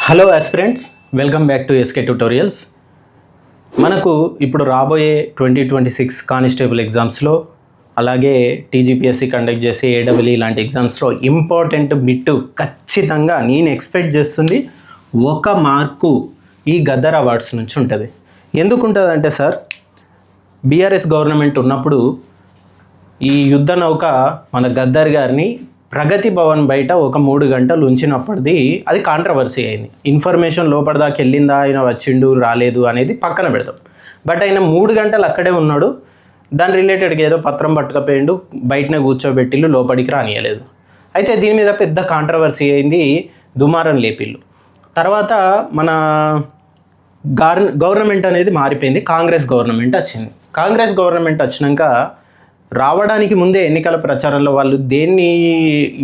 Hello aspirants, welcome back to SK tutorials. మనకు ఇప్పుడు రాబోయే 2026 కానిస్టేబుల్ ఎగ్జామ్స్లో అలాగే టీజీపీఎస్సీ కండక్ట్ చేసే ఏడబ్ల్యూ లాంటి ఎగ్జామ్స్లో ఇంపార్టెంట్ బిట్ ఖచ్చితంగా నేను ఎక్స్పెక్ట్ చేస్తుంది 1 మార్కు ఈ గద్దర్ అవార్డ్స్ నుంచి ఉంటుంది. ఎందుకు ఉంటుందంటే సార్, బీఆర్ఎస్ గవర్నమెంట్ ఉన్నప్పుడు ఈ యుద్ధ నౌక మన గద్దర్ గారిని ప్రగతి భవన్ బయట ఒక 3 గంటలు ఉంచినప్పటిది అది కాంట్రవర్సీ అయింది. ఇన్ఫర్మేషన్ లోపలిదాకా వెళ్ళిందా, ఆయన వచ్చిండు రాలేదు అనేది పక్కన పెడతాం. బట్ ఆయన 3 గంటలు అక్కడే ఉన్నాడు. దాని రిలేటెడ్గా ఏదో పత్రం పట్టుకపోయిండు, బయటనే కూర్చోబెట్టిళ్ళు, లోపలికి రానియలేదు. అయితే దీని మీద పెద్ద కాంట్రవర్సీ అయింది, దుమారం లేపిళ్ళు. తర్వాత మన గవర్నమెంట్ అనేది మారిపోయింది, కాంగ్రెస్ గవర్నమెంట్ వచ్చింది. కాంగ్రెస్ గవర్నమెంట్ వచ్చినాక రావడానికి ముందే ఎన్నికల ప్రచారంలో వాళ్ళు దేన్ని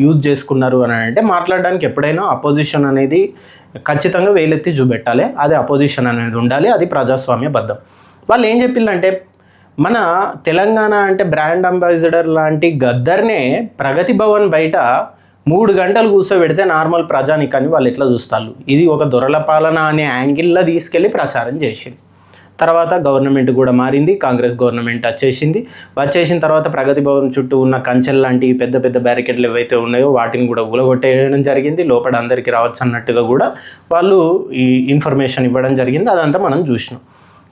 యూజ్ చేసుకున్నారు అని అంటే, మాట్లాడడానికి ఎప్పుడైనా అపోజిషన్ అనేది ఖచ్చితంగా వేలెత్తి చూపెట్టాలి, అది అపోజిషన్ అనేది ఉండాలి, అది ప్రజాస్వామ్యబద్ధం. వాళ్ళు ఏం చెప్పిందంటే, మన తెలంగాణ అంటే బ్రాండ్ అంబాసిడర్ లాంటి గద్దర్నే ప్రగతి భవన్ బయట 3 గంటలు కూర్చోబెడితే నార్మల్ ప్రజానికాన్ని వాళ్ళు ఎట్లా చూస్తారు, ఇది ఒక దొరల పాలన అనే యాంగిల్లో తీసుకెళ్ళి ప్రచారం చేసింది. తర్వాత గవర్నమెంట్ కూడా మారింది, కాంగ్రెస్ గవర్నమెంట్ వచ్చేసిన తర్వాత ప్రగతి భవన్ చుట్టూ ఉన్న కంచెల్ లాంటి పెద్ద పెద్ద బ్యారికేడ్లు ఏవైతే ఉన్నాయో వాటిని కూడా ఊలగొట్టేయడం జరిగింది. లోపల అందరికీ రావచ్చు అన్నట్టుగా కూడా వాళ్ళు ఈ ఇన్ఫర్మేషన్ ఇవ్వడం జరిగింది. అదంతా మనం చూసినాం.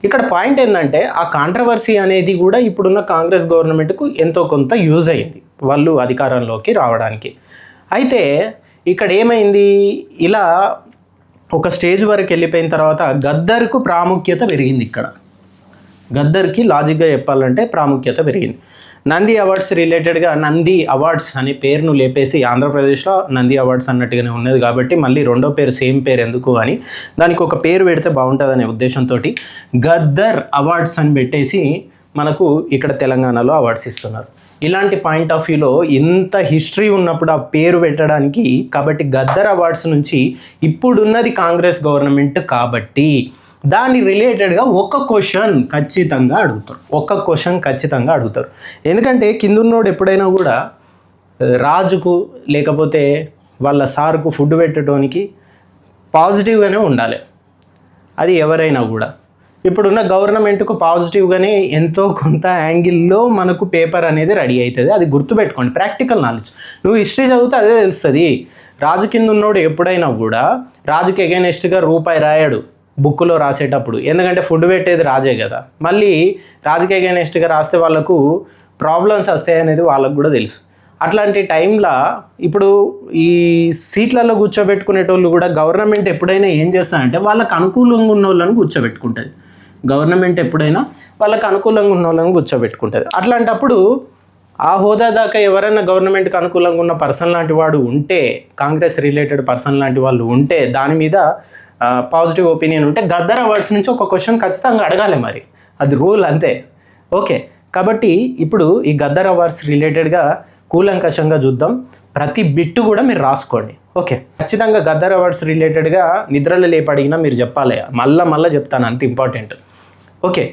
ఇక్కడ పాయింట్ ఏంటంటే, ఆ కాంట్రవర్సీ అనేది కూడా ఇప్పుడున్న కాంగ్రెస్ గవర్నమెంట్కు ఎంతో కొంత యూజ్ అయింది వాళ్ళు అధికారంలోకి రావడానికి. అయితే ఇక్కడ ఏమైంది, ఇలా ఒక స్టేజ్ వరకు వెళ్ళిపోయిన తర్వాత గద్దర్కు ప్రాముఖ్యత పెరిగింది. ఇక్కడ గద్దర్కి లాజిక్గా చెప్పాలంటే ప్రాముఖ్యత పెరిగింది. నంది అవార్డ్స్ రిలేటెడ్గా నంది అవార్డ్స్ అనే పేరును లేపేసి ఆంధ్రప్రదేశ్లో నంది అవార్డ్స్ అన్నట్టుగానే ఉన్నది కాబట్టి మళ్ళీ రెండో పేరు సేమ్ పేరు ఎందుకు అని దానికి ఒక పేరు పెడితే బాగుంటుందనే ఉద్దేశంతో గద్దర్ అవార్డ్స్ అని పెట్టేసి మనకు ఇక్కడ తెలంగాణలో అవార్డ్స్ ఇస్తున్నారు. ఇలాంటి పాయింట్ ఆఫ్ వ్యూలో ఇంత హిస్టరీ ఉన్నప్పుడు ఆ పేరు పెట్టడానికి, కాబట్టి గద్దర్ అవార్డ్స్ నుంచి ఇప్పుడున్నది కాంగ్రెస్ గవర్నమెంట్ కాబట్టి దాని రిలేటెడ్గా ఒక క్వశ్చన్ ఖచ్చితంగా అడుగుతారు. ఎందుకంటే కిందున్నోడు ఎప్పుడైనా కూడా రాజుకు లేకపోతే వాళ్ళ సార్కు ఫుడ్ పెట్టడానికి పాజిటివ్గానే ఉండాలి, అది ఎవరైనా కూడా. ఇప్పుడున్న గవర్నమెంట్కు పాజిటివ్గానే ఎంతో కొంత యాంగిల్లో మనకు పేపర్ అనేది రెడీ అవుతుంది. అది గుర్తుపెట్టుకోండి, ప్రాక్టికల్ నాలెడ్జ్. నువ్వు హిస్టరీ చదివితే అదే తెలుస్తుంది. రాజు కింద ఉన్నోడు ఎప్పుడైనా కూడా రాజుకి ఎగైనెస్ట్గా రూపాయి రాయడు బుక్లో రాసేటప్పుడు, ఎందుకంటే ఫుడ్ పెట్టేది రాజే కదా. మళ్ళీ రాజుకి ఎగైనెస్ట్గా రాస్తే వాళ్ళకు ప్రాబ్లమ్స్ వస్తాయి అనేది వాళ్ళకు కూడా తెలుసు. అట్లాంటి టైంలో ఇప్పుడు ఈ సీట్లలో కూర్చోబెట్టుకునేటోళ్ళు కూడా గవర్నమెంట్ ఎప్పుడైనా ఏం చేస్తారంటే వాళ్ళకు అనుకూలంగా ఉన్న వాళ్ళని కూర్చోబెట్టుకుంటుంది. అట్లాంటప్పుడు ఆ హోదా దాకా ఎవరైనా గవర్నమెంట్కి అనుకూలంగా ఉన్న పర్సన్ లాంటి వాడు ఉంటే, కాంగ్రెస్ రిలేటెడ్ పర్సన్ లాంటి వాళ్ళు ఉంటే, దాని మీద పాజిటివ్ ఒపీనియన్ ఉంటే గద్దర్ అవార్డ్స్ నుంచి ఒక క్వశ్చన్ ఖచ్చితంగా అడగాలి. మరి అది రూల్ అంతే. ఓకే, కాబట్టి ఇప్పుడు ఈ గద్దర్ అవార్డ్స్ రిలేటెడ్గా కూలంకషంగా చూద్దాం. ప్రతి బిట్టు కూడా మీరు రాసుకోండి. ఓకే, ఖచ్చితంగా గద్దర్ అవార్డ్స్ రిలేటెడ్గా నిద్రలో లేపి అడిగినా మీరు చెప్పాలి, మళ్ళీ చెప్తాను, అంత ఇంపార్టెంట్. ఓకే,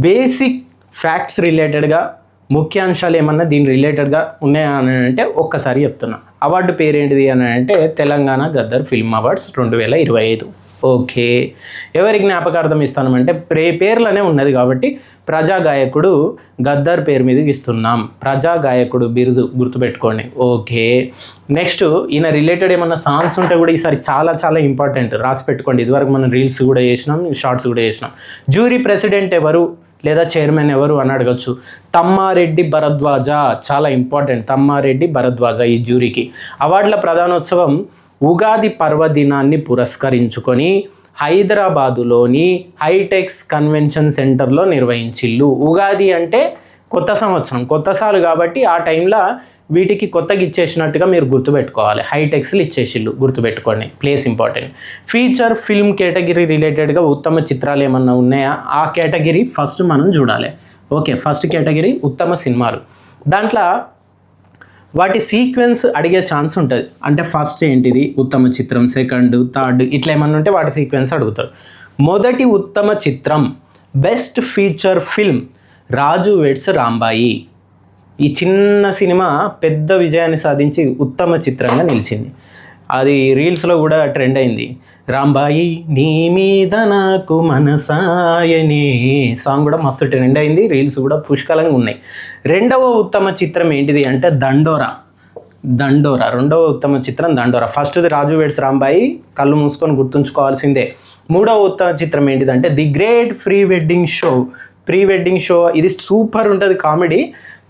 బేసిక్ ఫ్యాక్ట్స్ రిలేటెడ్గా ముఖ్యాంశాలు ఏమన్నా దీని రిలేటెడ్గా ఉన్నాయా అని అంటే ఒక్కసారి చెప్తున్నా. అవార్డు పేరేంటిది అని అంటే Telangana Gaddar film awards 2025. Okay, ఎవరి జ్ఞాపకార్థం ఇస్తామంటే పేర్లనే ఉన్నది కాబట్టి ప్రజాగాయకుడు గద్దర్ పేరు మీద ఇస్తున్నాం. ప్రజాగాయకుడు బిరుదు గుర్తుపెట్టుకోండి. ఓకే, నెక్స్ట్ ఈయన రిలేటెడ్ ఏమన్నా సాంగ్స్ ఉంటే కూడా ఈసారి చాలా చాలా ఇంపార్టెంట్, రాసి పెట్టుకోండి. ఇదివరకు మనం రీల్స్ కూడా చేసినాం, షార్ట్స్ కూడా చేసినాం. జ్యూరీ ప్రెసిడెంట్ ఎవరు లేదా చైర్మన్ ఎవరు అని అడగచ్చు. తమ్మారెడ్డి భరద్వాజ, చాలా ఇంపార్టెంట్. తమ్మారెడ్డి భరద్వాజ ఈ జ్యూరీకి. అవార్డుల ప్రధానోత్సవం ఉగాది పర్వదినాన్ని పురస్కరించుకొని హైదరాబాదులోని హైటెక్స్ కన్వెన్షన్ సెంటర్లో నిర్వహించిల్లు. ఉగాది అంటే కొత్త సంవత్సరం, కొత్త సాలు కాబట్టి ఆ టైంలో వీటికి కొత్తగా ఇచ్చేసినట్టుగా మీరు గుర్తుపెట్టుకోవాలి. హైటెక్స్లు ఇచ్చేసిల్లు, గుర్తుపెట్టుకోండి. Place important. Feature film category రిలేటెడ్గా ఉత్తమ చిత్రాలు ఏమన్నా ఉన్నాయా, ఆ కేటగిరీ ఫస్ట్ మనం చూడాలి. ఓకే, ఫస్ట్ కేటగిరీ ఉత్తమ సినిమాలు. దాంట్లో వాటి సీక్వెన్స్ అడిగే ఛాన్స్ ఉంటుంది. అంటే ఫస్ట్ ఏంటిది ఉత్తమ చిత్రం, సెకండ్, థర్డ్ ఇట్లా ఏమన్నా ఉంటే వాటి సీక్వెన్స్ అడుగుతారు. మొదటి ఉత్తమ చిత్రం బెస్ట్ ఫీచర్ ఫిల్మ్ రాజు వెడ్స్ రాంబాయి. ఈ చిన్న సినిమా పెద్ద విజయాన్ని సాధించి ఉత్తమ చిత్రంగా నిలిచింది. అది రీల్స్లో కూడా ట్రెండ్ అయింది. రాంబాయి నీ మీద నాకు మనసాయనే సాంగ్ కూడా మస్తు ట్రెండ్ అయింది, రీల్స్ కూడా పుష్కలంగా ఉన్నాయి. రెండవ ఉత్తమ చిత్రం ఏంటిది అంటే దండోరా. రెండవ ఉత్తమ చిత్రం దండోరా. ఫస్ట్ది రాజు వెడ్స్ రాంబాయి, కళ్ళు మూసుకొని గుర్తుంచుకోవాల్సిందే. మూడవ ఉత్తమ చిత్రం ఏంటిదంటే the great pre wedding show. ఇది సూపర్ ఉంటుంది, కామెడీ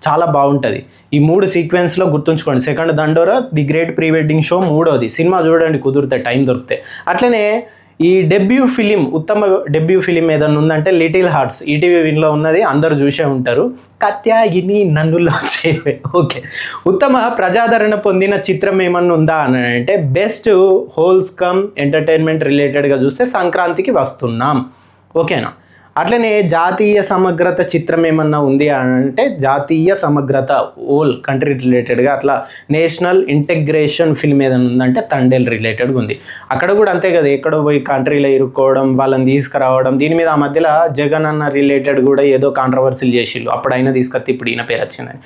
చాలా బాగుంటుంది. ఈ 3 సీక్వెన్స్లో గుర్తుంచుకోండి. సెకండ్ దండోరా, the great pre wedding show, మూడోది. సినిమా చూడండి కుదిరితే, టైం దొరికితే. అట్లనే ఈ ఉత్తమ డెబ్యూ ఫిలిం ఏదన్నా ఉందంటే లిటిల్ హార్ట్స్, ఈటీవీ విన్లో ఉన్నది, అందరూ చూసే ఉంటారు. కత్యాయిని నన్నులో చేవే. ఓకే. ఉత్తమ ప్రజాదరణ పొందిన చిత్రం ఏమన్నా ఉందా అని అంటే బెస్ట్ హోల్స్కమ్ ఎంటర్టైన్మెంట్ రిలేటెడ్గా చూస్తే సంక్రాంతికి వస్తున్నాం. ఓకేనా. అట్లనే జాతీయ సమగ్రత చిత్రం ఏమన్నా ఉంది అని అంటే జాతీయ సమగ్రత ఓల్ కంట్రీ రిలేటెడ్గా అట్లా నేషనల్ ఇంటెగ్రేషన్ ఫిల్మ్ ఏదైనా ఉందంటే తండేల్ రిలేటెడ్గా ఉంది. అక్కడ కూడా అంతే కదా, ఎక్కడో పోయి కంట్రీలో ఇరుక్కోవడం, వాళ్ళని తీసుకురావడం. దీని మీద ఆ మధ్యలో జగన్ అన్న రిలేటెడ్ కూడా ఏదో కాంట్రవర్సీలు చేసిళ్ళు, అప్పుడు అయినా తీసుకొస్తే ఇప్పుడు ఈయన పేరు వచ్చిందని.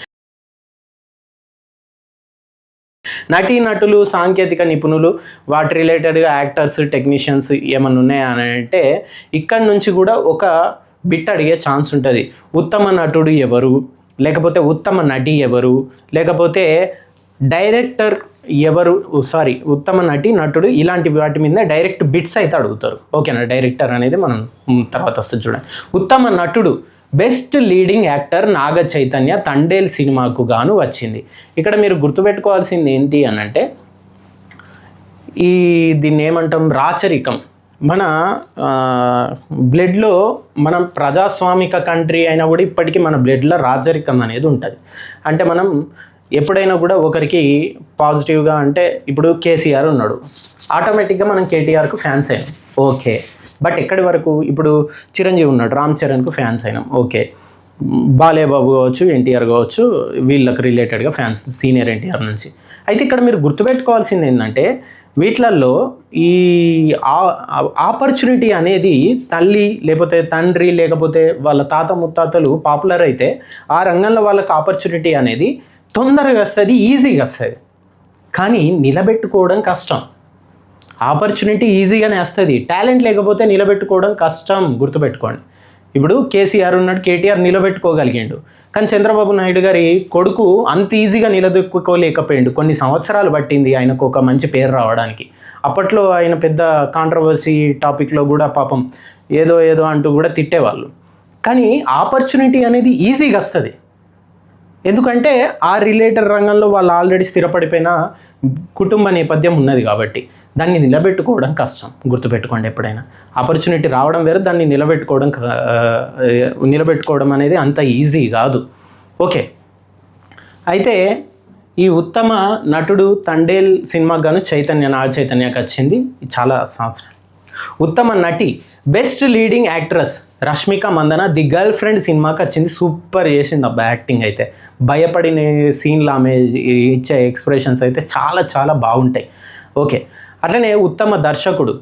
నటీనటులు, సాంకేతిక నిపుణులు, వాటి రిలేటెడ్గా యాక్టర్స్, టెక్నీషియన్స్ ఏమన్నా ఉన్నాయా అని అంటే ఇక్కడ నుంచి కూడా ఒక బిట్ అడిగే ఛాన్స్ ఉంటుంది. ఉత్తమ నటుడు ఎవరు, లేకపోతే ఉత్తమ నటి ఎవరు, లేకపోతే డైరెక్టర్ ఎవరు, ఉత్తమ నటుడు, ఇలాంటి వాటి మీద డైరెక్ట్ బిట్స్ అయితే అడుగుతారు. ఓకేనా. డైరెక్టర్ అనేది మనం తర్వాత వస్తుంది చూడండి. ఉత్తమ నటుడు best leading actor Naga Chaitanya Thandel సినిమాకు గాను వచ్చింది. ఇక్కడ మీరు గుర్తుపెట్టుకోవాల్సింది ఏంటి అని అంటే దీన్ని ఏమంటాం, రాచరికం. మన బ్లడ్లో, మనం ప్రజాస్వామిక కంట్రీ అయినా కూడా ఇప్పటికీ మన బ్లడ్లో రాచరికం అనేది ఉంటుంది. అంటే మనం ఎప్పుడైనా కూడా ఒకరికి పాజిటివ్గా, అంటే ఇప్పుడు కేసీఆర్ ఉన్నాడు, ఆటోమేటిక్గా మనం కేటీఆర్కు ఫ్యాన్స్ అయినాం. ఓకే. బట్ ఎక్కడి వరకు, ఇప్పుడు చిరంజీవి ఉన్నాడు, రామ్ చరణ్కు ఫ్యాన్స్ అయినాం. ఓకే. బాలేబాబు కావచ్చు, ఎన్టీఆర్ కావచ్చు, వీళ్ళకి రిలేటెడ్గా ఫ్యాన్స్, సీనియర్ ఎన్టీఆర్ నుంచి. అయితే ఇక్కడ మీరు గుర్తుపెట్టుకోవాల్సింది ఏంటంటే వీటిలలో ఈ ఆపర్చునిటీ అనేది తల్లి లేకపోతే తండ్రి లేకపోతే వాళ్ళ తాత ముత్తాతలు పాపులర్ అయితే ఆ రంగంలో వాళ్ళకి ఆపర్చునిటీ అనేది తొందరగా వస్తుంది, ఈజీగా వస్తుంది. కానీ నిలబెట్టుకోవడం కష్టం. ఆపర్చునిటీ ఈజీగానే వస్తుంది, టాలెంట్ లేకపోతే నిలబెట్టుకోవడం కష్టం, గుర్తుపెట్టుకోండి. ఇప్పుడు కేసీఆర్ ఉన్నాడు, కేటీఆర్ నిలబెట్టుకోగలిగాడు. కానీ చంద్రబాబు నాయుడు గారి కొడుకు అంత ఈజీగా నిలదొక్కుకోలేకపోయాడు. కొన్ని సంవత్సరాలు పట్టింది ఆయనకు ఒక మంచి పేరు రావడానికి. అప్పట్లో ఆయన పెద్ద కాంట్రవర్సీ టాపిక్లో కూడా పాపం ఏదో అంటూ కూడా తిట్టేవాళ్ళు. కానీ ఆపర్చునిటీ అనేది ఈజీగా వస్తుంది, ఎందుకంటే ఆ రిలేటెడ్ రంగంలో వాళ్ళు ఆల్రెడీ స్థిరపడిపోయిన కుటుంబ నేపథ్యం ఉన్నది కాబట్టి. దాన్ని నిలబెట్టుకోవడం కష్టం, గుర్తుపెట్టుకోండి. ఎప్పుడైనా ఆపర్చునిటీ రావడం వేరే, దాన్ని నిలబెట్టుకోవడం అనేది అంత ఈజీ కాదు. ఓకే. అయితే ఈ ఉత్తమ నటుడు తండేల్ సినిమాకు గాను నాగ చైతన్యకి వచ్చింది చాలా సంవత్సరాలు. ఉత్తమ నటి best leading actress Rashmika Mandanna the girlfriend సినిమాకి వచ్చింది. సూపర్ చేసింది అబ్బా, యాక్టింగ్ అయితే. భయపడిన సీన్లు, ఆమె ఇచ్చే ఎక్స్ప్రెషన్స్ అయితే చాలా చాలా బాగుంటాయి. ఓకే. అట్లనే ఉత్తమ దర్శకుడు,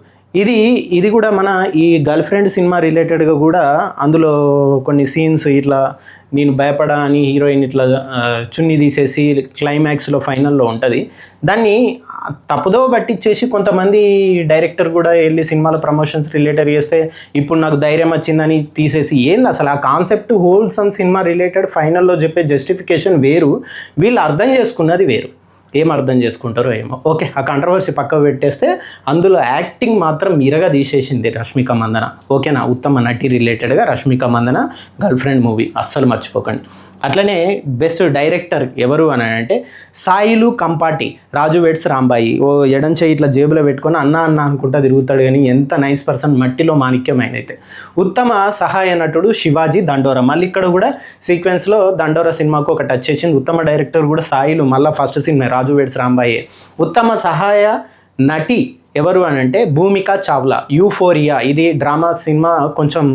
ఇది కూడా మన ఈ గర్ల్ ఫ్రెండ్ సినిమా రిలేటెడ్గా కూడా అందులో కొన్ని సీన్స్ ఇట్లా నేను భయపడా అని హీరోయిన్ ఇట్లా చున్నీ తీసేసి క్లైమాక్స్లో ఫైనల్లో ఉంటుంది. దాన్ని తప్పుదో పట్టించేసి కొంతమంది డైరెక్టర్ కూడా వెళ్ళి సినిమాల ప్రమోషన్స్ రిలేటెడ్ చేస్తే ఇప్పుడు నాకు ధైర్యం వచ్చిందని తీసేసి, ఏంది అసలు ఆ కాన్సెప్ట్ హోల్సమ్ సినిమా రిలేటెడ్ ఫైనల్లో చెప్పే జస్టిఫికేషన్ వేరు, వీళ్ళు అర్థం చేసుకున్నది వేరు. ఏం అర్థం చేసుకుంటారో ఏమో. ఓకే. ఆ కాంట్రవర్సీ పక్కకు పెట్టేస్తే అందులో యాక్టింగ్ మాత్రం మీరగా తీసేసింది రష్మిక మందన. ఓకేనా. ఉత్తమ నటి రిలేటెడ్గా Rashmika Mandanna girlfriend movie అస్సలు మర్చిపోకండి. అట్లనే బెస్ట్ డైరెక్టర్ ఎవరు అని అంటే సాయిలు కంపాటి, రాజు వెడ్స్ రాంబాయి. ఎడం చేయి ఇట్లా జేబులో పెట్టుకొని అన్న అనుకుంటా తిరుగుతాడు, కానీ ఎంత నైస్ పర్సన్, మట్టిలో మాణిక్యమైన. అయితే ఉత్తమ సహాయ నటుడు శివాజీ దండోరా. మళ్ళీ ఇక్కడ కూడా సీక్వెన్స్లో దండోరా సినిమాకు ఒక టచ్ వచ్చింది. ఉత్తమ డైరెక్టర్ కూడా సాయిలు, మళ్ళీ ఫస్ట్ సినిమా రాజు వెడ్స్ రాంబాయి. ఉత్తమ సహాయ నటి ఎవరు అని అంటే భూమికా చావ్లా, యూఫోరియా. ఇది డ్రామా సినిమా, కొంచెం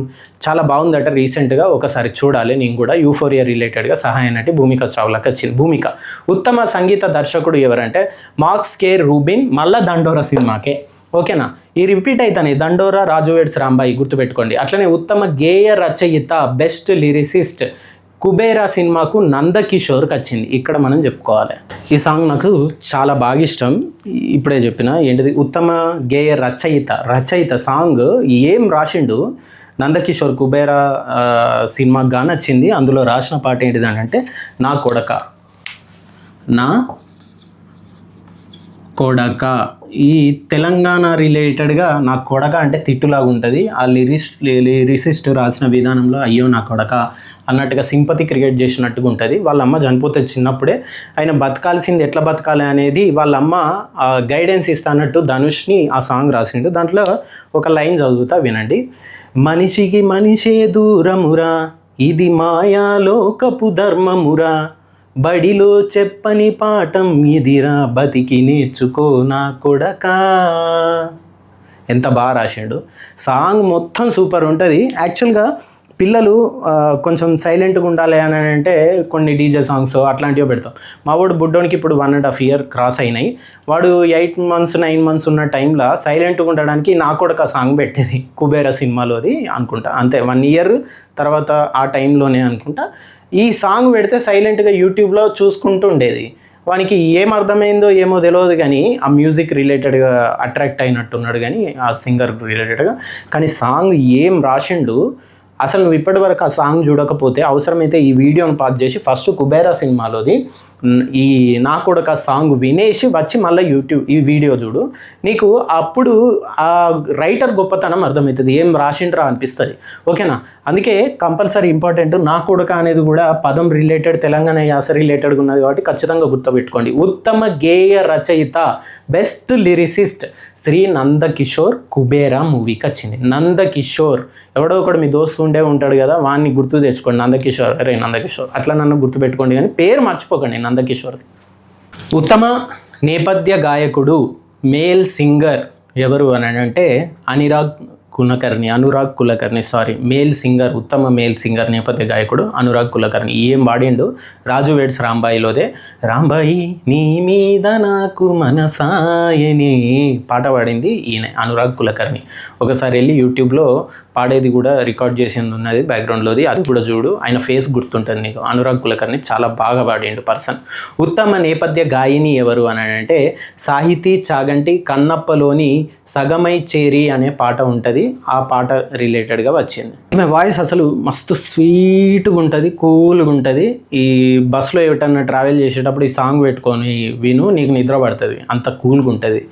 చాలా బాగుందట, రీసెంట్గా ఒకసారి చూడాలి నేను కూడా. యూఫోరియా రిలేటెడ్గా సహాయ నటి భూమికా చావ్లాకి వచ్చింది. భూమిక. ఉత్తమ సంగీత దర్శకుడు ఎవరంటే మార్క్స్ కే రూబిన్, మళ్ళా దండోరా సినిమాకే. ఓకేనా. ఈ రిపీట్ అవుతాయి దండోరా, రాజు వెడ్స్ రాంబాయి, గుర్తుపెట్టుకోండి. అట్లనే ఉత్తమ గేయ రచయిత బెస్ట్ లిరిసిస్ట్ కుబేరా సినిమాకు నందకిషోర్కి వచ్చింది. ఇక్కడ మనం చెప్పుకోవాలి. ఈ సాంగ్ నాకు చాలా బాగా ఇష్టం. ఇప్పుడే చెప్పిన ఏంటిది ఉత్తమ గేయ రచయిత సాంగ్ ఏం రాసిండు నందకిషోర్ కుబేరా సినిమాకి గాని వచ్చింది. అందులో రాసిన పాట ఏంటిది అంటే నా కొడక ఈ తెలంగాణ రిలేటెడ్గా నా కొడక అంటే తిట్టులాగా ఉంటుంది. ఆ లిరిసిస్ట్ రాసిన విధానంలో అయ్యో నా కొడక అన్నట్టుగా సింపతి క్రియేట్ చేసినట్టుగా ఉంటుంది. వాళ్ళ అమ్మ చనిపోతే చిన్నప్పుడే ఆయన బతకాల్సింది ఎట్లా బతకాలి అనేది వాళ్ళ అమ్మ గైడెన్స్ ఇస్తానట్టు ధనుష్ని ఆ సాంగ్ రాసిండు. దాంట్లో ఒక లైన్ చదువుతా వినండి. మనిషికి మనిషే దూరమురా, ఇది మాయాలోకపు ధర్మమురా, బడిలో చెప్పని పాఠం ఇదిరా, బతికి నేర్చుకో నా కొడకా. ఎంత బాగా రాశాడు. సాంగ్ మొత్తం సూపర్ ఉంటుంది. యాక్చువల్గా పిల్లలు కొంచెం సైలెంట్గా ఉండాలి అని అంటే కొన్ని డీజే సాంగ్స్ అట్లాంటివి పెడతాం. మా వాడు బుడ్డోనికి ఇప్పుడు 1.5 year క్రాస్ అయినాయి. వాడు 8 months 9 months ఉన్న టైంలో సైలెంట్గా ఉండడానికి నా కొడక సాంగ్ పెట్టేది కుబేరా సినిమాలోది అనుకుంటా. అంతే 1 year తర్వాత ఆ టైంలోనే అనుకుంటా ఈ సాంగ్ పెడితే సైలెంట్గా యూట్యూబ్లో చూసుకుంటూ ఉండేది. వానికి ఏం అర్థమైందో ఏమో తెలియదు కానీ ఆ మ్యూజిక్ రిలేటెడ్గా అట్రాక్ట్ అయినట్టున్నాడు కానీ ఆ సింగర్ రిలేటెడ్గా. కానీ సాంగ్ ఏం రాసిండు అసలు. నువ్వు ఇప్పటివరకు ఆ సాంగ్ చూడకపోతే అవసరమైతే ఈ వీడియోని పాస్ చేసి ఫస్ట్ కుబేరా సినిమాలోది ఈ నా కొడక సాంగ్ వినేసి వచ్చి మళ్ళీ యూట్యూబ్ ఈ వీడియో చూడు. నీకు అప్పుడు ఆ రైటర్ గొప్పతనం అర్థమవుతుంది, ఏం రాసిండ్రా అనిపిస్తుంది. ఓకేనా? అందుకే కంపల్సరీ ఇంపార్టెంట్ నా కొడక అనేది కూడా పదం రిలేటెడ్ తెలంగాణ యాస రిలేటెడ్గా ఉన్నది కాబట్టి ఖచ్చితంగా గుర్తుపెట్టుకోండి. ఉత్తమ గేయ రచయిత బెస్ట్ లిరిసిస్ట్ శ్రీ నందకిషోర్ కుబేరా మూవీకి వచ్చింది. నందకిషోర్ ఎవడో ఒకడు మీ దోస్తు ఉంటాడు కదా, వాడిని గుర్తు తెచ్చుకోండి. నందకిషోర్ నందకిషోర్ అట్లా నన్ను గుర్తుపెట్టుకోండి కానీ పేరు మర్చిపోకండి నందకిషోర్. ఉత్తమ నేపథ్య గాయకుడు మేల్ సింగర్ ఎవరు అని అంటే అనురాగ్ కులకర్ణి మేల్ సింగర్, ఉత్తమ మేల్ సింగర్ నేపథ్య గాయకుడు అనురాగ్ కులకర్ణి. ఏం పాడిండు? రాజు వెడ్స్ రాంబాయిలోదే రాంబాయి నీ మీద నాకు మనసాయని పాట పాడింది ఈయన అనురాగ్ కులకర్ణి. ఒకసారి వెళ్ళి యూట్యూబ్లో పాడేది కూడా రికార్డ్ చేసింది ఉన్నది బ్యాక్గ్రౌండ్లోది, అది కూడా చూడు. ఆయన ఫేస్ గుర్తుంటుంది నీకు. అనురాగ్ కులకర్ణి చాలా బాగా పాడిండు పర్సన్. ఉత్తమ నేపథ్య గాయని ఎవరు అని అంటే సాహితీ చాగంటి కన్నప్పలోని సగమై చేరి అనే పాట ఉంటుంది. ఆ పాట రిలేటెడ్గా వచ్చింది. ఈమె వాయిస్ అసలు మస్తు స్వీట్గా ఉంటుంది, కూల్గా ఉంటుంది. ఈ బస్సులో ఎటన్నా ట్రావెల్ చేసేటప్పుడు ఈ సాంగ్ పెట్టుకొని విను, నీకు నిద్ర పడుతుంది, అంత కూల్గా ఉంటుంది.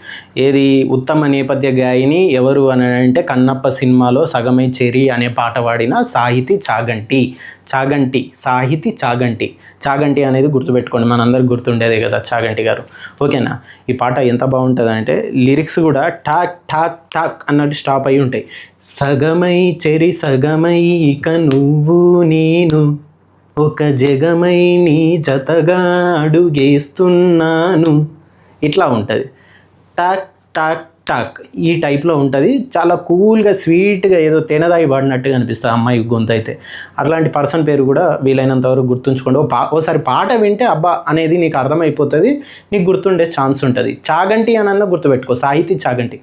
ఏది ఉత్తమ నేపథ్య గాయని ఎవరు అని అంటే కన్నప్ప సినిమాలో సగమై చేరి అనే పాట పాడిన సాహితీ చాగంటి అనేది గుర్తుపెట్టుకోండి. మనందరికి గుర్తుండేదే కదా చాగంటి గారు. ఓకేనా? ఈ పాట ఎంత బాగుంటుంది అంటే లిరిక్స్ కూడా టాక్ టాక్ టాక్ అన్నట్టు స్టాప్ అయి ఉంటాయి. సగమై చెరి సగమై ఇక నువ్వు నేను ఒక జగమై నీ జతగా అడుగేస్తున్నాను, ఇట్లా ఉంటుంది. టాక్ టాక్ టాక్ ఈ టైప్లో ఉంటుంది. చాలా కూల్గా స్వీట్గా ఏదో తేనెదాగి పాడినట్టుగా అనిపిస్తుంది అమ్మాయి గొంతు అయితే. అట్లాంటి పర్సన్ పేరు కూడా వీలైనంత వరకు గుర్తుంచుకోండి. ఓసారి పాట వింటే అబ్బా అనేది నీకు అర్థమైపోతుంది, నీకు గుర్తుండే ఛాన్స్ ఉంటుంది. చాగంటి అని గుర్తుపెట్టుకో, సాహితీ చాగంటి.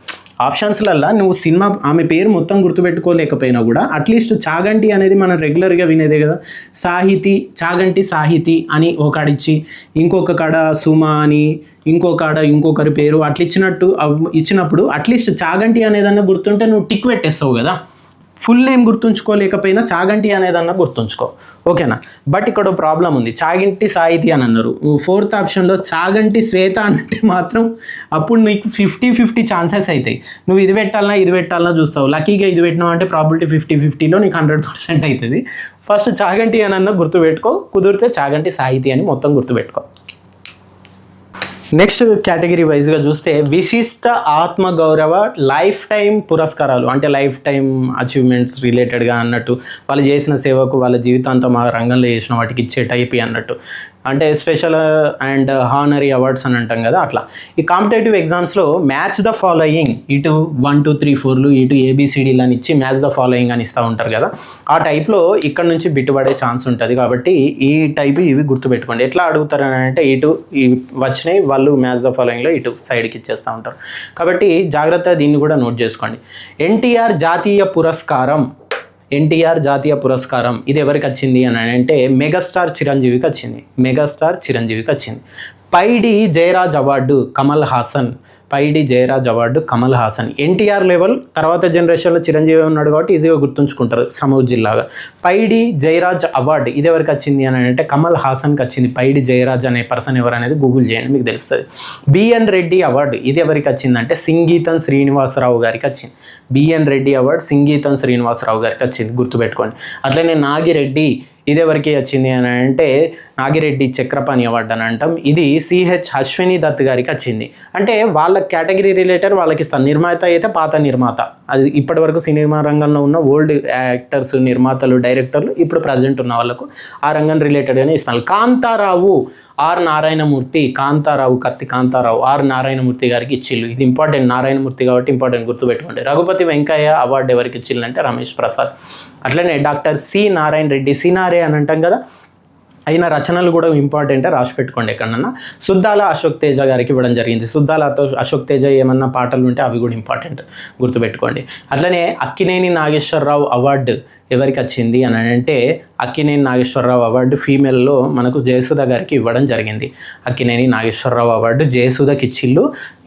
ఆప్షన్స్లల్లో నువ్వు సినిమా ఆమె పేరు మొత్తం గుర్తుపెట్టుకోలేకపోయినా కూడా అట్లీస్ట్ చాగంటి అనేది మనం రెగ్యులర్గా వినేదే కదా. చాగంటి సాహితీ అని ఒకడిచ్చి ఇంకొక కాడ సుమా అని ఇంకొకరి పేరు అట్లా ఇచ్చినప్పుడు అట్లీస్ట్ చాగంటి అనేదన్నా గుర్తుంటే నువ్వు టిక్ పెట్టేస్తావు కదా. ఫుల్ నేమ్ గుర్తుంచుకోలేకపోయినా చాగంటి అనేదన్నా గుర్తుంచుకో. ఓకేనా? బట్ ఇక్కడ ప్రాబ్లం ఉంది. చాగంటి సాహితీ అని అన్నారు. 4th ఆప్షన్లో చాగంటి శ్వేత అంటే మాత్రం అప్పుడు నీకు 50-50 ఛాన్సెస్ అవుతాయి. నువ్వు ఇది పెట్టాలన్నా చూస్తావు. లక్కీగా ఇది పెట్టినావు అంటే ప్రాబిలిటీ 50-50లో నీకు 100% అవుతుంది. ఫస్ట్ చాగంటి అని గుర్తుపెట్టుకో, కుదిరితే చాగంటి సాహితీ అని మొత్తం గుర్తుపెట్టుకో. నెక్స్ట్ కేటగిరీ వైజ్గా చూస్తే విశిష్ట ఆత్మగౌరవ లైఫ్ టైం పురస్కారాలు, అంటే లైఫ్ టైం అచీవ్మెంట్స్ రిలేటెడ్గా అన్నట్టు, వాళ్ళు చేసిన సేవకు వాళ్ళ జీవితాంతం ఆ రంగంలో చేసిన వాటికి ఇచ్చే టైప్ అన్నట్టు, అంటే స్పెషల్ అండ్ హానరీ అవార్డ్స్ అని అంటాం కదా అట్లా. ఈ కాంపిటేటివ్ ఎగ్జామ్స్లో మ్యాచ్ ద ఫాలోయింగ్, ఇటు 1 2 3 4 ఇటు ABCDలు అని ఇచ్చి మ్యాచ్ ద ఫాలోయింగ్ అని ఇస్తూ ఉంటారు కదా. ఆ టైప్లో ఇక్కడ నుంచి బిట్టుపడే ఛాన్స్ ఉంటుంది కాబట్టి ఈ టైప్ ఇవి గుర్తుపెట్టుకోండి. ఎట్లా అడుగుతారు అని అంటే ఇటు ఇవి వచ్చినాయి, వాళ్ళు మ్యాచ్ ద ఫాలోయింగ్లో ఇటు సైడ్కి ఇచ్చేస్తూ ఉంటారు కాబట్టి జాగ్రత్తగా దీన్ని కూడా నోట్ చేసుకోండి. NTR జాతీయ పురస్కారం ఎన్టీఆర్ జాతీయ పురస్కారం ఇది ఎవరికి వచ్చింది అని అంటే మెగాస్టార్ చిరంజీవికి వచ్చింది. మెగాస్టార్ చిరంజీవికి వచ్చింది. పైడి జయరాజ్ అవార్డు కమల్ హాసన్. పైడి జయరాజ్ అవార్డు కమల్ హాసన్. ఎన్టీఆర్ లెవెల్ తర్వాత జనరేషన్లో చిరంజీవి ఉన్నాడు కాబట్టి ఈజీగా గుర్తుంచుకుంటారు సమూహ జిల్లాగా. పైడి జయరాజ్ అవార్డు ఇది ఎవరికి వచ్చింది అని అంటే కమల్ హాసన్కి వచ్చింది. పైడి జయరాజ్ అనే పర్సన్ ఎవరు అనేది గూగుల్ చేయండి మీకు తెలుస్తుంది. బిఎన్ రెడ్డి అవార్డు ఇది ఎవరికి వచ్చిందంటే సింగీతం శ్రీనివాసరావు గారికి వచ్చింది. బిఎన్ రెడ్డి అవార్డు సింగీతం శ్రీనివాసరావు గారికి వచ్చింది, గుర్తుపెట్టుకోండి. అట్లనే నాగిరెడ్డి ఇది ఎవరికి వచ్చింది అని అంటే నాగిరెడ్డి చక్రపాణి అవార్డు అని అంటాం. ఇది సిహెచ్ అశ్విని దత్ గారికి వచ్చింది. అంటే వాళ్ళ కేటగిరీ రిలేటెడ్ వాళ్ళకి ఇస్తాను. నిర్మాత అయితే పాత నిర్మాత, అది ఇప్పటివరకు సినిమా రంగంలో ఉన్న ఓల్డ్ యాక్టర్స్, నిర్మాతలు, డైరెక్టర్లు, ఇప్పుడు ప్రజెంట్ ఉన్న వాళ్ళకు ఆ రంగం రిలేటెడ్గానే ఇస్తాను. కాంతారావు ఆర్ నారాయణమూర్తి. కాంతారావు కత్తి కాంతారావు ఆర్ నారాయణమూర్తి గారికి ఇచ్చిళ్ళు. ఇది ఇంపార్టెంట్, నారాయణమూర్తి కాబట్టి ఇంపార్టెంట్, గుర్తుపెట్టుకోండి. రఘుపతి వెంకయ్య అవార్డు ఎవరికి ఇచ్చిళ్ళు అంటే రమేష్ ప్రసాద్. అట్లనే డాక్టర్ సి నారాయణ రెడ్డి, సినారే అని అంటాం కదా, అయిన రచనలు కూడా ఇంపార్టెంటే, రాసి పెట్టుకోండి ఎక్కడన్నా. సుద్దాల అశోక్ తేజ గారికి ఇవ్వడం జరిగింది. సుద్దాల అశోక్ తేజ ఏమన్నా పాటలు ఉంటే అవి కూడా ఇంపార్టెంట్, గుర్తుపెట్టుకోండి. అట్లనే అక్కినేని నాగేశ్వరరావు అవార్డు ఎవరికి వచ్చింది అని అంటే అక్కినేని నాగేశ్వరరావు అవార్డు ఫీమేల్లో మనకు జయసుధ గారికి ఇవ్వడం జరిగింది. అక్కినేని నాగేశ్వరరావు అవార్డు జయసుధకి ఇచ్చిళ్ళు.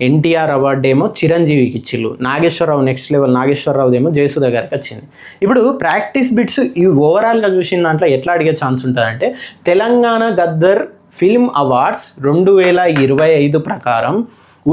ఎన్టీఆర్ అవార్డు ఏమో చిరంజీవికి ఇచ్చిళ్ళు. నాగేశ్వరరావు నెక్స్ట్ లెవెల్ నాగేశ్వరరావు ఏమో జయసుధ గారికి వచ్చింది. ఇప్పుడు ప్రాక్టీస్ బిట్స్ ఇవి ఓవరాల్గా చూసిన దాంట్లో ఎట్లా అడిగే ఛాన్స్ ఉంటుందంటే తెలంగాణ గద్దర్ ఫిల్మ్ అవార్డ్స్ 2025 ప్రకారం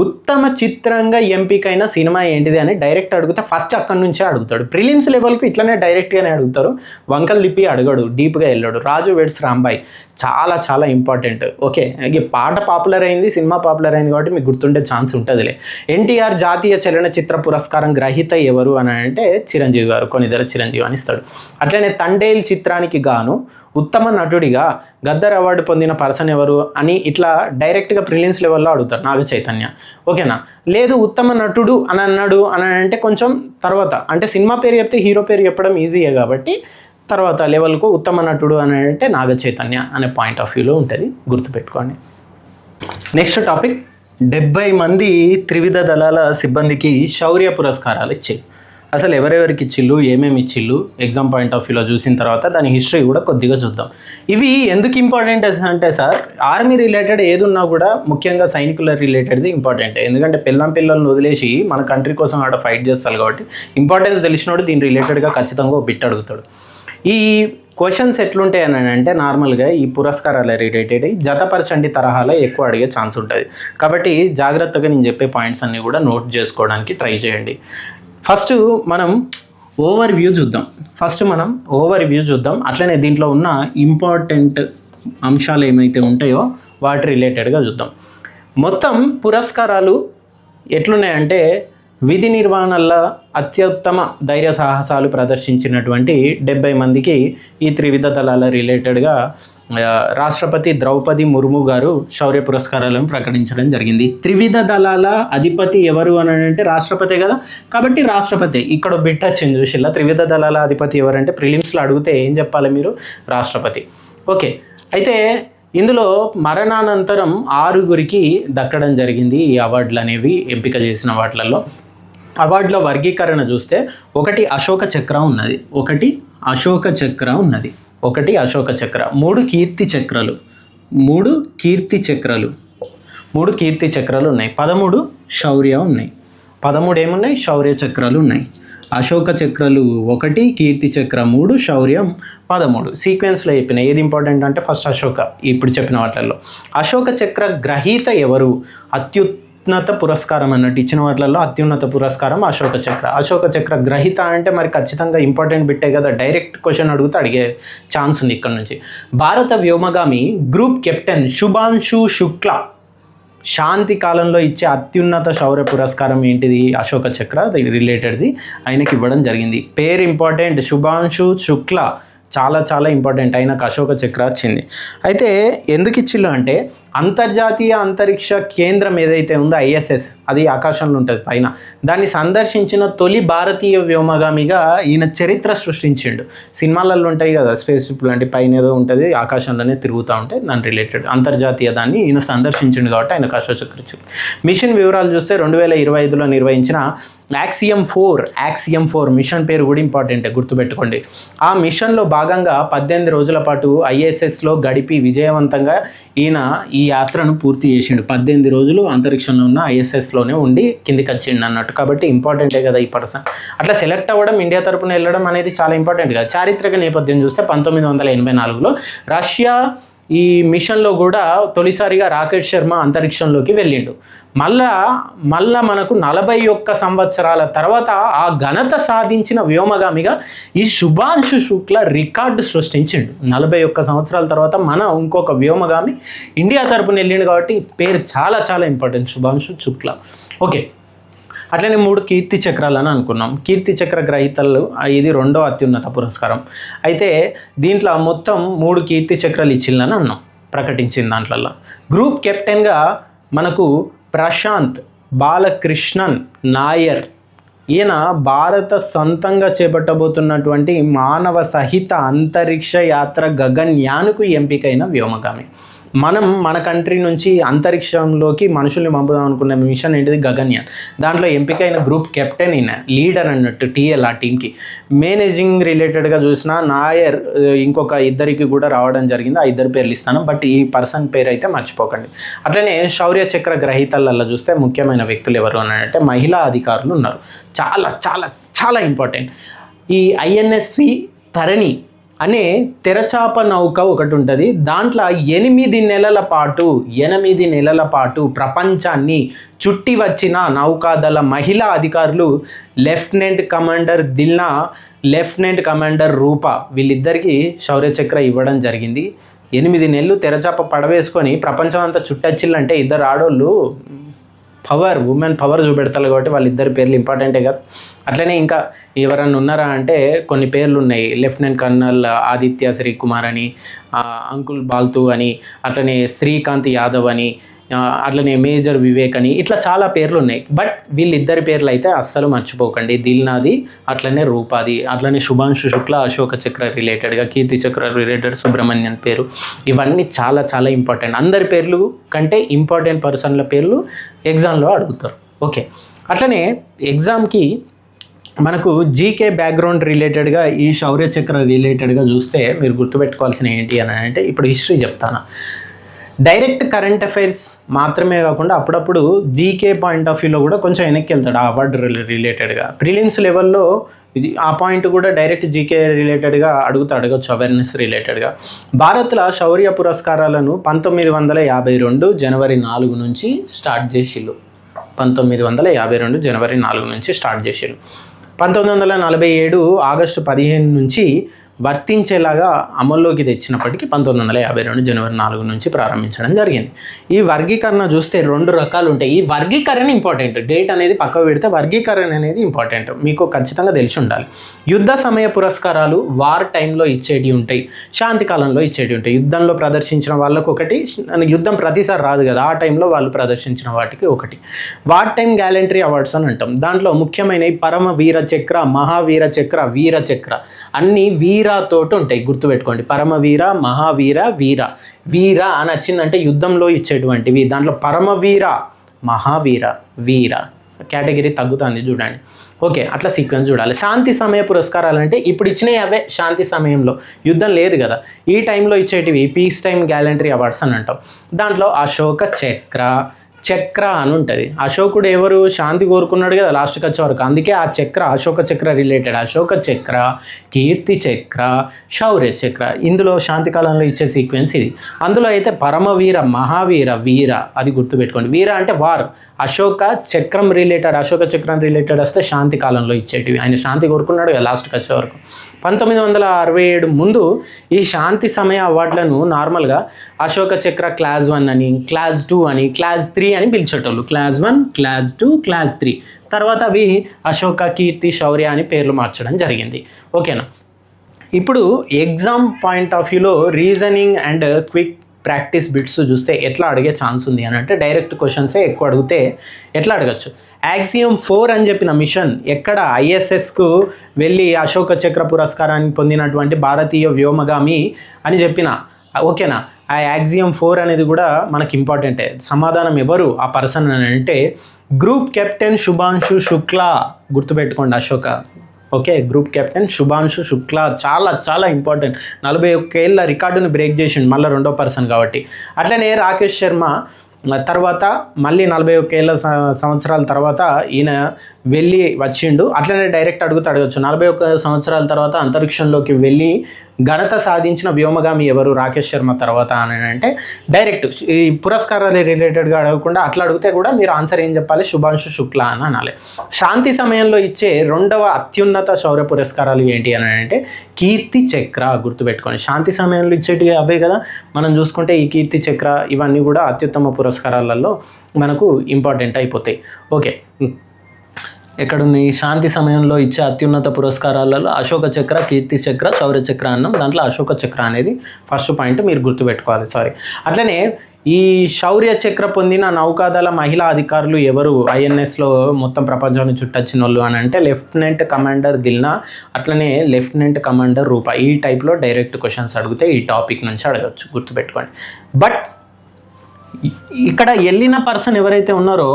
ఉత్తమ చిత్రంగా ఎంపికైన సినిమా ఏంటిది అని డైరెక్ట్ అడిగితే ఫస్ట్ అక్కడి నుంచే అడుగుతాడు. ప్రిలిమ్స్ లెవెల్కు ఇట్లనే డైరెక్ట్గానే అడుగుతారు, వంకలు తిప్పి అడగడు, డీప్గా వెళ్ళాడు. రాజు వెడ్స్ రాంబాయ్ చాలా చాలా ఇంపార్టెంట్. ఓకే, ఈ పాట పాపులర్ అయింది, సినిమా పాపులర్ అయింది కాబట్టి మీకు గుర్తుండే ఛాన్స్ ఉంటుందిలే. ఎన్టీఆర్ జాతీయ చలనచిత్ర పురస్కారం గ్రహీత ఎవరు అని అంటే చిరంజీవి గారు, కొనిదెల చిరంజీవి అని ఇస్తాడు. అట్లనే తండేల్ చిత్రానికి గాను ఉత్తమ నటుడిగా గద్దర్ అవార్డు పొందిన పర్సన్ ఎవరు అని ఇట్లా డైరెక్ట్గా ప్రిలిమ్స్ లెవెల్లో అడుగుతారు నాగ చైతన్య. ఓకేనా? లేదు ఉత్తమ నటుడు అని అన్నాడు అని అంటే కొంచెం తర్వాత, అంటే సినిమా పేరు చెప్తే హీరో పేరు చెప్పడం ఈజీయే కాబట్టి తర్వాత లెవెల్కు ఉత్తమ నటుడు అని అంటే నాగ చైతన్య అనే పాయింట్ ఆఫ్ వ్యూలో ఉంటుంది, గుర్తుపెట్టుకోండి. నెక్స్ట్ టాపిక్, 70 మంది త్రివిధ దళాల సిబ్బందికి శౌర్య పురస్కారాలు ఇచ్చాయి. అసలు ఎవరెవరికి ఇచ్చిళ్ళు, ఏమేమి ఇచ్చిళ్ళు, ఎగ్జామ్ పాయింట్ ఆఫ్ వ్యూలో చూసిన తర్వాత దాని హిస్టరీ కూడా కొద్దిగా చూద్దాం. ఇవి ఎందుకు ఇంపార్టెంట్ అంటే సార్, ఆర్మీ రిలేటెడ్ ఏది ఉన్నా కూడా ముఖ్యంగా సైనికుల రిలేటెడ్ది ఇంపార్టెంట్. ఎందుకంటే పిల్లల్ని వదిలేసి మన కంట్రీ కోసం ఆడ ఫైట్ చేస్తారు కాబట్టి ఇంపార్టెన్స్ తెలిసినోడు దీని రిలేటెడ్గా ఖచ్చితంగా ఒక బిట్ అడుగుతాడు. ఈ క్వశ్చన్స్ ఎట్లుంటాయి అని అంటే నార్మల్గా ఈ పురస్కారాల రిలేటెడ్ జతపరచండి తరహాలో ఎక్కువ అడిగే ఛాన్స్ ఉంటుంది. కాబట్టి జాగ్రత్తగా నేను చెప్పే పాయింట్స్ అన్నీ కూడా నోట్ చేసుకోవడానికి ట్రై చేయండి. ఫస్ట్ మనం ఓవర్ వ్యూ చూద్దాం. అట్లనే దీంట్లో ఉన్న ఇంపార్టెంట్ అంశాలు ఏమైతే ఉంటాయో వాటి రిలేటెడ్గా చూద్దాం. మొత్తం పురస్కారాలు ఎట్లున్నాయంటే విధి నిర్వహణలో అత్యుత్తమ ధైర్య సాహసాలు ప్రదర్శించినటువంటి 70 మందికి ఈ త్రివిధ దళాల రిలేటెడ్గా రాష్ట్రపతి ద్రౌపది ముర్ము గారు శౌర్య పురస్కారాలను ప్రకటించడం జరిగింది. త్రివిధ దళాల అధిపతి ఎవరు అని అంటే రాష్ట్రపతి కదా, కాబట్టి రాష్ట్రపతి. ఇక్కడ బిట్ వచ్చింది చూసిల్లా, త్రివిధ దళాల అధిపతి ఎవరంటే ప్రిలిమ్స్లో అడిగితే ఏం చెప్పాలి మీరు? రాష్ట్రపతి. ఓకే, అయితే ఇందులో మరణానంతరం 6గురికి దక్కడం జరిగింది ఈ అవార్డులు అనేవి. ఎంపిక చేసిన వాటిలలో అవార్డుల వర్గీకరణ చూస్తే ఒకటి అశోక చక్ర ఉన్నది, 3 కీర్తి చక్రాలు ఉన్నాయి, 13 శౌర్య ఉన్నాయి, 13 ఏమున్నాయి? శౌర్య చక్రాలు ఉన్నాయి. అశోక చక్రాలు 1, కీర్తి చక్ర 3, శౌర్యం 13. సీక్వెన్స్లో చెప్పిన ఏది ఇంపార్టెంట్ అంటే ఫస్ట్ అశోక. ఇప్పుడు చెప్పిన వాటిల్లో అశోక చక్ర గ్రహీత ఎవరు? అత్యున్నత పురస్కారం అన్నట్టు ఇచ్చిన వాటిల్లో అత్యున్నత పురస్కారం అశోక చక్ర గ్రహీత అంటే మరి ఖచ్చితంగా ఇంపార్టెంట్ బిట్టే కదా, డైరెక్ట్ క్వశ్చన్ అడిగితే అడిగే ఛాన్స్ ఉంది ఇక్కడ నుంచి. భారత వ్యోమగామి గ్రూప్ కెప్టెన్ శుభాంశు శుక్లా శాంతి కాలంలో ఇచ్చే అత్యున్నత శౌర్య పురస్కారం ఏంటిది? అశోక చక్ర రిలేటెడ్ది ఆయనకి ఇవ్వడం జరిగింది. పేరు ఇంపార్టెంట్, శుభాంశు శుక్లా చాలా చాలా ఇంపార్టెంట్. ఆయనకు అశోక చక్ర వచ్చింది. అయితే ఎందుకు ఇచ్చిళ్ళు అంటే అంతర్జాతీయ అంతరిక్ష కేంద్రం ఏదైతే ఉందో ISS, అది ఆకాశంలో ఉంటుంది పైన, దాన్ని సందర్శించిన తొలి భారతీయ వ్యోమగామిగా ఈయన చరిత్ర సృష్టించిండు. సినిమాలలో ఉంటాయి కదా స్పేస్ షిప్ లాంటి, పైన ఏదో ఉంటుంది ఆకాశంలోనే తిరుగుతూ ఉంటాయి, దాని రిలేటెడ్ అంతర్జాతీయ దాన్ని ఈయన సందర్శించిండు కాబట్టి ఆయన అశోక చక్ర. మిషన్ వివరాలు చూస్తే 2025లో నిర్వహించిన యాక్సియం 4 మిషన్ పేరు కూడా ఇంపార్టెంటే, గుర్తుపెట్టుకోండి. ఆ మిషన్లో భాగంగా 18 రోజుల పాటు ISSలో గడిపి విజయవంతంగా ఈయన ఈ యాత్రను పూర్తి చేసిండు. 18 రోజులు అంతరిక్షంలో ఉన్న ISSలోనే ఉండి కిందికి వచ్చిండు అన్నట్టు. కాబట్టి ఇంపార్టెంటే కదా ఈ పర్సన్. అట్లా సెలెక్ట్ అవ్వడం, ఇండియా తరపున వెళ్ళడం అనేది చాలా ఇంపార్టెంట్ కదా. చారిత్రక నేపథ్యం చూస్తే 1984లో రష్యా ఈ మిషన్లో కూడా తొలిసారిగా రాకెట్ శర్మ అంతరిక్షంలోకి వెళ్ళిండు. మళ్ళా మనకు 41 సంవత్సరాల తర్వాత ఆ ఘనత సాధించిన వ్యోమగామిగా ఈ శుభాంశు శుక్ల రికార్డు సృష్టించిండు. 41 సంవత్సరాల తర్వాత ఇంకొక వ్యోమగామి ఇండియా తరపున వెళ్ళిండు కాబట్టి పేరు చాలా చాలా ఇంపార్టెంట్, శుభాంశు శుక్ల. ఓకే, అట్లనే 3 కీర్తి చక్రాలని అనుకున్నాం. కీర్తి చక్ర గ్రహీతలు ఇది 2వ అత్యున్నత పురస్కారం. అయితే దీంట్లో మొత్తం 3 కీర్తి చక్రాలు ఇచ్చిందని అన్నాం, ప్రకటించిన దాంట్లో. గ్రూప్ కెప్టెన్గా మనకు ప్రశాంత్ బాలకృష్ణన్ నాయర్, ఈయన భారత సొంతంగా చేపట్టబోతున్నటువంటి మానవ సహిత అంతరిక్ష యాత్ర గగన్యాన్కు ఎంపికైన వ్యోమగామి. మన కంట్రీ నుంచి అంతరిక్షంలోకి మనుషుల్ని పంపుదాం అనుకున్న మిషన్ ఏంటిది, గగన్యాన్. దాంట్లో ఎంపికైన గ్రూప్ కెప్టెన్ ఈయన, లీడర్ అన్నట్టు TL ఆ టీంకి. మేనేజింగ్ రిలేటెడ్గా చూసిన నాయర్ ఇంకొక ఇద్దరికి కూడా రావడం జరిగింది. ఆ 2 పేర్లు ఇస్తాను, బట్ ఈ పర్సన్ పేరు అయితే మర్చిపోకండి. అట్లనే శౌర్య చక్ర గ్రహీతలలో చూస్తే ముఖ్యమైన వ్యక్తులు ఎవరు అని అంటే మహిళా అధికారులు ఉన్నారు. చాలా చాలా చాలా ఇంపార్టెంట్. ఈ INSV తరణి అనే తెరచాప నౌక ఒకటి ఉంటుంది. దాంట్లో 8 నెలల పాటు ప్రపంచాన్ని చుట్టి వచ్చిన నౌకాదళ మహిళా అధికారులు lieutenant commander Dilna, lieutenant commander Rupa, వీళ్ళిద్దరికీ శౌర్య చక్ర ఇవ్వడం జరిగింది. 8 నెలలు తెరచాప పడవేసుకొని ప్రపంచం అంతా చుట్టచ్చిల్లంటే ఇద్దరు ఆడోళ్ళు ఉమెన్ పవర్ చూపెడతారు కాబట్టి వాళ్ళిద్దరి పేర్లు ఇంపార్టెంటే కదా. అట్లనే ఇంకా ఎవరన్నా ఉన్నారా అంటే కొన్ని పేర్లు ఉన్నాయి. లెఫ్టినెంట్ కర్నల్ ఆదిత్య శ్రీ కుమార్ అని, అంకుల్ బాల్తూ అని, అట్లనే శ్రీకాంత్ యాదవ్ అని, అట్లనే మేజర్ వివేక్ అని, ఇట్లా చాలా పేర్లు ఉన్నాయి. బట్ వీళ్ళిద్దరి పేర్లు అయితే అస్సలు మర్చిపోకండి, దిల్నాది అట్లనే రూపాది. అట్లనే శుభాంశు శుక్ల అశోక చక్ర రిలేటెడ్గా, కీర్తి చక్ర రిలేటెడ్ సుబ్రహ్మణ్యన్ పేరు, ఇవన్నీ చాలా చాలా ఇంపార్టెంట్. అందరి పేర్లు కంటే ఇంపార్టెంట్ పర్సన్ల పేర్లు ఎగ్జామ్లో అడుగుతారు. ఓకే, అట్లనే ఎగ్జామ్కి మనకు జీకే బ్యాక్గ్రౌండ్ రిలేటెడ్గా ఈ శౌర్య చక్ర రిలేటెడ్గా చూస్తే మీరు గుర్తుపెట్టుకోవాల్సిన ఏంటి అని అంటే, ఇప్పుడు హిస్టరీ చెప్తాను. డైరెక్ట్ కరెంట్ అఫైర్స్ మాత్రమే కాకుండా అప్పుడప్పుడు జీకే పాయింట్ ఆఫ్ వ్యూలో కూడా కొంచెం వెనక్కి వెళ్తాడు ఆ అవార్డు రిలేటెడ్గా. ప్రిలిమ్స్ లెవెల్లో ఇది ఆ పాయింట్ కూడా డైరెక్ట్ జీకే రిలేటెడ్గా అడగచ్చు, అవేర్నెస్ రిలేటెడ్గా. భారత్లో శౌర్య పురస్కారాలను 1952 జనవరి 4 నుంచి స్టార్ట్ చేసిళ్ళు. 1952 జనవరి 4 నుంచి స్టార్ట్ చేసిళ్ళు. 1947 ఆగస్టు 15 నుంచి వర్తించేలాగా అమల్లోకి తెచ్చినప్పటికీ 1952 జనవరి 4 నుంచి ప్రారంభించడం జరిగింది. ఈ వర్గీకరణ చూస్తే 2 రకాలు ఉంటాయి. ఈ వర్గీకరణ ఇంపార్టెంట్, డేట్ అనేది పక్కకు పెడితే వర్గీకరణ అనేది ఇంపార్టెంట్, మీకు ఖచ్చితంగా తెలిసి ఉండాలి. యుద్ధ సమయ పురస్కారాలు వార్ టైంలో ఇచ్చేటి ఉంటాయి, శాంతి కాలంలో ఇచ్చేటి ఉంటాయి. యుద్ధంలో ప్రదర్శించిన వాళ్ళకు ఒకటి, యుద్ధం ప్రతిసారి రాదు కదా, ఆ టైంలో వాళ్ళు ప్రదర్శించిన వాటికి ఒకటి. వార్ టైం గ్యాలంటరీ అవార్డ్స్ అని అంటాం. దాంట్లో ముఖ్యమైనవి పరమ వీర చక్ర, మహావీర చక్ర, వీర చక్ర, అన్నీ వీరాతోటి ఉంటాయి, గుర్తుపెట్టుకోండి. పరమవీర, మహావీర, వీర అని వచ్చిందంటే యుద్ధంలో ఇచ్చేటువంటివి. దాంట్లో పరమవీర, మహావీర, వీర కేటగిరీ తగ్గుతుంది చూడండి. ఓకే, అట్లా సీక్వెన్స్ చూడాలి. శాంతి సమయ పురస్కారాలు అంటే ఇప్పుడు ఇచ్చినవి అవే, శాంతి సమయంలో యుద్ధం లేదు కదా, ఈ టైంలో ఇచ్చేటివి పీస్ టైం గ్యాలంటరీ అవార్డ్స్ అని అంటాం. దాంట్లో అశోక చక్ర అని ఉంటుంది. అశోకుడు ఎవరు, శాంతి కోరుకున్నాడు కదా లాస్ట్కి వచ్చే వరకు, అందుకే ఆ చక్ర అశోక చక్ర రిలేటెడ్. అశోక చక్ర, కీర్తి చక్ర, శౌర్య చక్ర, ఇందులో శాంతి కాలంలో ఇచ్చే సీక్వెన్స్ ఇది. అందులో అయితే పరమవీర, మహావీర, వీర అది గుర్తుపెట్టుకోండి. వీర అంటే వార్, అశోక చక్రం రిలేటెడ్, అశోక చక్రం రిలేటెడ్ వస్తే శాంతి కాలంలో ఇచ్చేటివి. ఆయన శాంతి కోరుకున్నాడు కదా లాస్ట్కి వచ్చే వరకు. 1967 ముందు ఈ శాంతి సమయ అవార్డులను నార్మల్గా అశోక చక్ర క్లాస్ 1 అని, క్లాస్ 2 అని, క్లాస్ 3 అని పిలిచేటోళ్ళు. Class 1, class 2, class 3. తర్వాత అవి అశోక, కీర్తి, శౌర్య అని పేర్లు మార్చడం జరిగింది. ఓకేనా. ఇప్పుడు ఎగ్జామ్ పాయింట్ ఆఫ్ వ్యూలో reasoning and quick practice bits చూస్తే ఎట్లా అడిగే ఛాన్స్ ఉంది అని అంటే డైరెక్ట్ క్వశ్చన్సే ఎక్కువ అడిగితే ఎట్లా అడగచ్చు. యాక్సియం 4 అని చెప్పిన మిషన్ ఎక్కడ ఐఎస్ఎస్కు వెళ్ళి అశోక చక్ర పురస్కారాన్ని పొందినటువంటి భారతీయ వ్యోమగామి అని చెప్పిన, ఓకేనా. ఆ యాక్సియం 4 అనేది కూడా మనకి ఇంపార్టెంటే. సమాధానం ఎవరు ఆ పర్సన్ అని అంటే గ్రూప్ కెప్టెన్ శుభాంశు శుక్లా, గుర్తుపెట్టుకోండి Ashoka. Okay, group captain Shubhanshu Shukla చాలా చాలా ఇంపార్టెంట్. 41 ఏళ్ళ రికార్డుని బ్రేక్ చేసిండు, మళ్ళీ 2వ పర్సన్ కాబట్టి. అట్లనే రాకేష్ శర్మ తర్వాత మళ్ళీ 41 సంవత్సరాల తర్వాత ఈయన వెళ్ళి వచ్చిండు. అట్లనే డైరెక్ట్ అడగచ్చు, 41 సంవత్సరాల తర్వాత అంతరిక్షంలోకి వెళ్ళి ఘనత సాధించిన వ్యోమగామి ఎవరు రాకేష్ శర్మ తర్వాత అని అంటే డైరెక్ట్ ఈ పురస్కారాలు రిలేటెడ్గా అడగకుండా అట్లా అడిగితే కూడా మీరు ఆన్సర్ ఏం చెప్పాలి, శుభాంశు శుక్లా అని అనాలి. శాంతి సమయంలో ఇచ్చే 2వ అత్యున్నత శౌర్య పురస్కారాలు ఏంటి అని అంటే కీర్తి చక్ర, గుర్తుపెట్టుకోండి. శాంతి సమయంలో ఇచ్చేటి అవే కదా. మనం చూసుకుంటే ఈ కీర్తి చక్ర ఇవన్నీ కూడా అత్యుత్తమ పురస్కారాలలో మనకు ఇంపార్టెంట్ అయిపోతాయి. ఓకే, ఎక్కడుంది శాంతి సమయంలో ఇచ్చే అత్యున్నత పురస్కారాలలో అశోక చక్ర, కీర్తి చక్ర, శౌర్య చక్ర అన్నాం. దాంట్లో అశోక చక్ర అనేది ఫస్ట్ పాయింట్ మీరు గుర్తుపెట్టుకోవాలి. అట్లనే ఈ శౌర్య చక్ర పొందిన నౌకాదళ మహిళా అధికారులు ఎవరు ఐఎన్ఎస్లో మొత్తం ప్రపంచాన్ని చుట్టొచ్చిన వాళ్ళు అని అంటే లెఫ్టినెంట్ కమాండర్ దిల్నా, అట్లనే లెఫ్టినెంట్ కమాండర్ రూపా. ఈ టైప్లో డైరెక్ట్ క్వశ్చన్స్ అడిగితే ఈ టాపిక్ నుంచి అడగచ్చు, గుర్తుపెట్టుకోండి. బట్ ఇక్కడ వెళ్ళిన పర్సన్ ఎవరైతే ఉన్నారో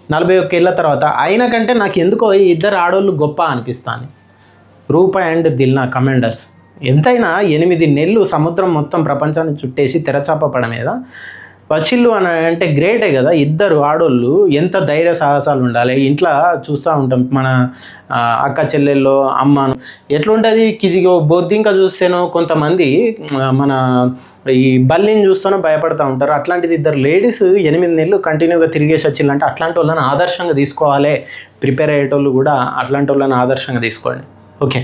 41 ఏళ్ళ తర్వాత, ఆయన కంటే నాకు ఎందుకో ఈ ఇద్దరు ఆడోళ్ళు గొప్ప అనిపిస్తాను. రూపా అండ్ దిల్నా కమాండర్స్. ఎంతైనా 8 నెలలు సముద్రం మొత్తం ప్రపంచాన్ని చుట్టేసి తెరచాప పడ మీద వచ్చిళ్ళు అని అంటే గ్రేటే కదా. ఇద్దరు ఆడోళ్ళు ఎంత ధైర్య సాహసాలు ఉండాలి. ఇంట్లో చూస్తూ ఉంటాం మన అక్క చెల్లెల్లో అమ్మను ఎట్లుంటుంది బొద్దింక చూస్తేనో కొంతమంది మన ఈ బల్లిని చూస్తూనే భయపడుతూ ఉంటారు. అట్లాంటిది ఇద్దరు లేడీస్ 8 నెలలు కంటిన్యూగా తిరిగేసి వచ్చిందంటే అట్లాంటి వాళ్ళని ఆదర్శంగా తీసుకోవాలి. ప్రిపేర్ అయ్యేటోళ్ళు కూడా అట్లాంటి వాళ్ళని ఆదర్శంగా తీసుకోండి. ఓకే.